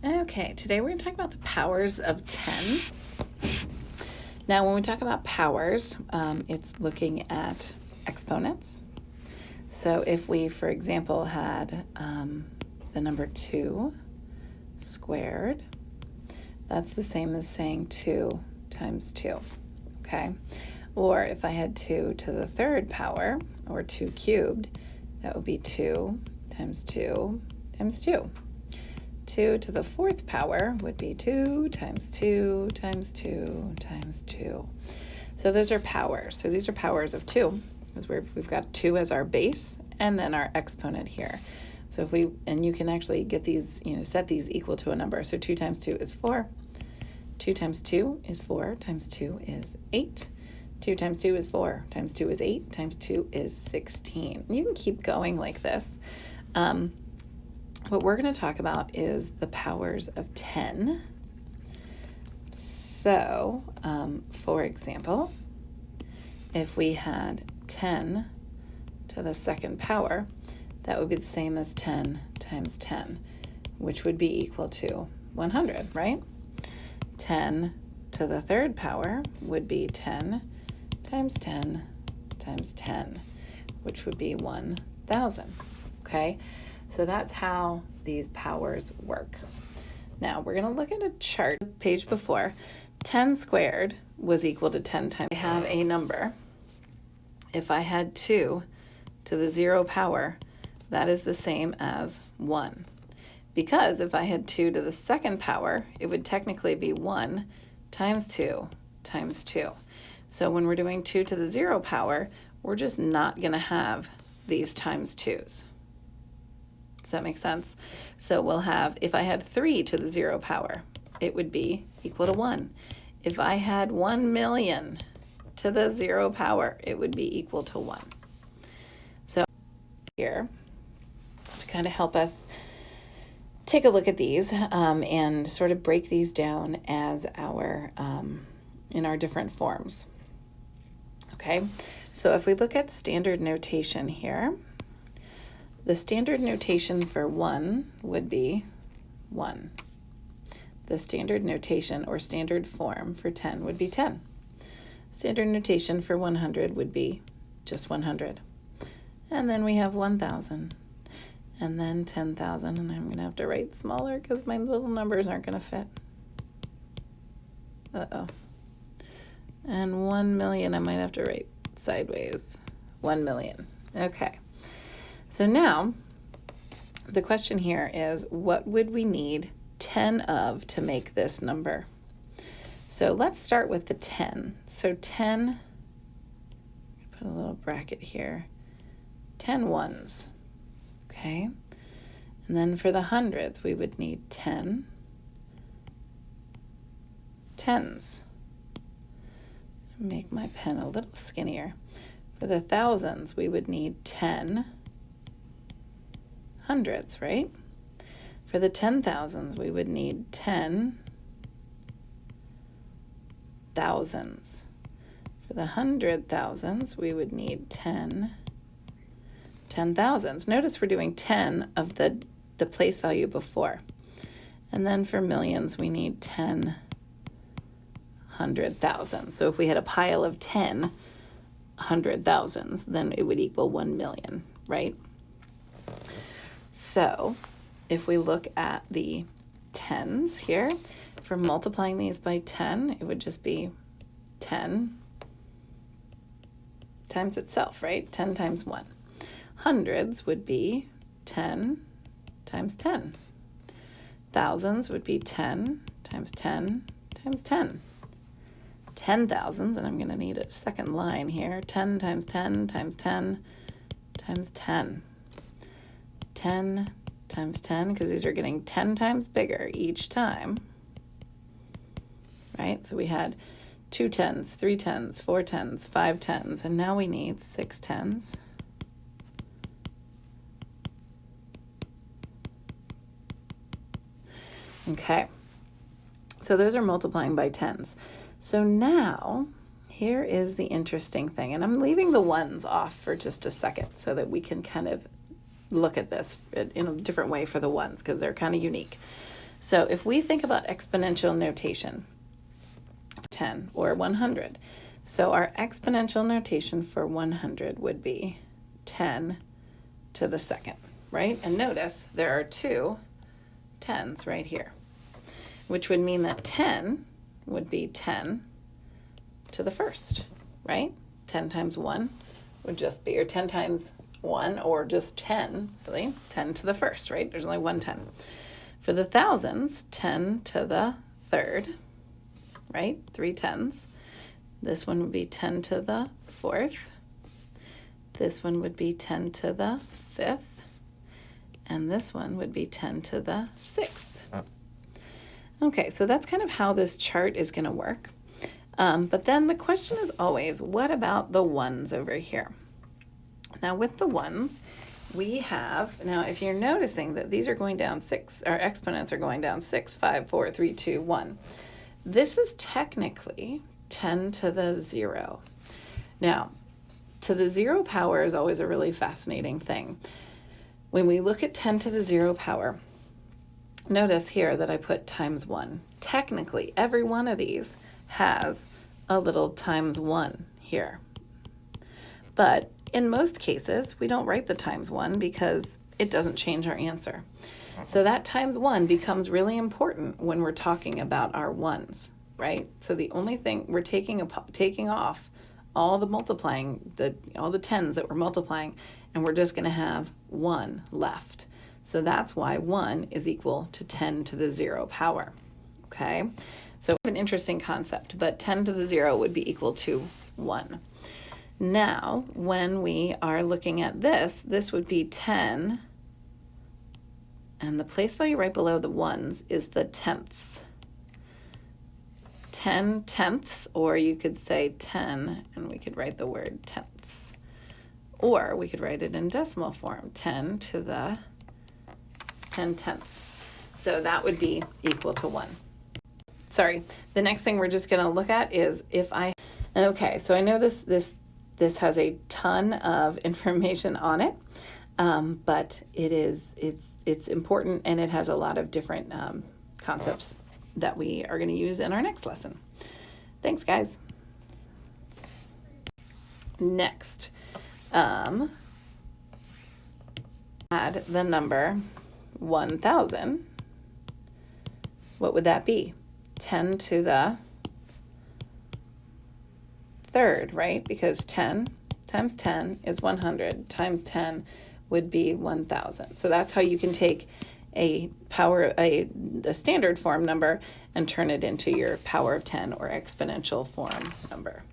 Okay, today we're going to talk about the powers of 10. Now, when we talk about powers, it's looking at exponents. So if we, for example, had the number 2 squared, that's the same as saying 2 times 2, okay? Or if I had 2 to the third power, or 2 cubed, that would be 2 times 2 times 2. 2 to the fourth power would be 2 times 2 times 2 times 2. So those are powers. So these are powers of 2, because we've got 2 as our base and then our exponent here. So if and you can actually get these, set these equal to a number. So 2 times 2 is 4. 2 times 2 is 4 times 2 is 8. 2 times 2 is 4 times 2 is 8 times 2 is 16. You can keep going like this. What we're going to talk about is the powers of 10. So, for example, if we had 10 to the second power, that would be the same as 10 times 10, which would be equal to 100, right? 10 to the third power would be 10 times 10 times 10, which would be 1,000, okay? So that's how these powers work. Now we're going to look at a chart, page before. 10 squared was equal to 10 times. I have a number. If I had 2 to the 0 power, that is the same as 1. Because if I had 2 to the second power, it would technically be 1 times 2 times 2. So when we're doing 2 to the 0 power, we're just not going to have these times 2's. Does that make sense? So we'll have, if I had 3 to the 0 power, it would be equal to 1. If I had 1 million to the 0 power, it would be equal to 1. So here, to kind of help us take a look at these and sort of break these down as our, in our different forms. Okay, so if we look at standard notation here, the standard notation for 1 would be 1. The standard notation or standard form for 10 would be 10. Standard notation for 100 would be just 100. And then we have 1,000. And then 10,000. And I'm going to have to write smaller because my little numbers aren't going to fit. Uh-oh. And 1 million, I might have to write sideways. 1 million. Okay. So now, the question here is, what would we need 10 of to make this number? So let's start with the 10. So 10, put a little bracket here, 10 ones, okay? And then for the hundreds, we would need 10 tens. Make my pen a little skinnier. For the thousands, we would need 10 hundreds, right? For the 10,000s, we would need 10 thousands. For the 100,000s, we would need 10 thousands. Notice we're doing 10 of the place value before. And then for millions, we need 10 100,000. So if we had a pile of 10 100,000s, then it would equal 1 million, right? So if we look at the tens here, for multiplying these by 10, it would just be 10 times itself, right? 10 times 1. Hundreds would be 10 times 10. Thousands would be 10 times 10 times 10. 10,000s, and I'm going to need a second line here, 10 times 10 times 10 times 10. 10 times 10, because these are getting 10 times bigger each time, right? So we had 2 tens, 3 tens, 4 tens, 5 tens, and now we need 6 tens. Okay, so those are multiplying by tens. So now, here is the interesting thing, and I'm leaving the ones off for just a second so that we can kind of look at this in a different way for the ones because they're kind of unique. So if we think about exponential notation, 10 or 100. So our exponential notation for 100 would be 10 to the second, right? And notice there are two 10s right here, which would mean that 10 would be 10 to the first, right? 10 times 1 would just be, or 10 times 1, or just 10, really, 10 to the first, right? There's only one 10. For the thousands, 10 to the third, right? 3 10s. This one would be 10 to the fourth. This one would be 10 to the fifth. And this one would be 10 to the sixth. Okay, so that's kind of how this chart is going to work. But then the question is always, what about the ones over here? Now with the ones, we have, now if you're noticing that these are going down 6, our exponents are going down 6, 5, 4, 3, 2, 1. This is technically 10 to the 0. Now, to the 0 power is always a really fascinating thing. When we look at 10 to the 0 power, notice here that I put times 1. Technically, every one of these has a little times 1 here. But in most cases, we don't write the times 1 because it doesn't change our answer. So that times 1 becomes really important when we're talking about our ones, right? So the only thing we're taking off all the multiplying, all the 10s that we're multiplying, and we're just going to have 1 left. So that's why 1 is equal to 10 to the 0 power, okay? So an interesting concept, but 10 to the 0 would be equal to 1. Now, when we are looking at this, this would be 10, and the place value right below the ones is the tenths. 10 tenths, or you could say 10, and we could write the word tenths. Or we could write it in decimal form, 10 to the 10 tenths. So that would be equal to 1. Sorry, the next thing we're just going to look at is okay, so I know this has a ton of information on it, but it's important, and it has a lot of different concepts that we are going to use in our next lesson. Thanks, guys. Next, add the number 1,000. What would that be? 10 to the third, right? Because 10 times 10 is 100, times 10 would be 1,000. So that's how you can take a standard form number and turn it into your power of 10 or exponential form number.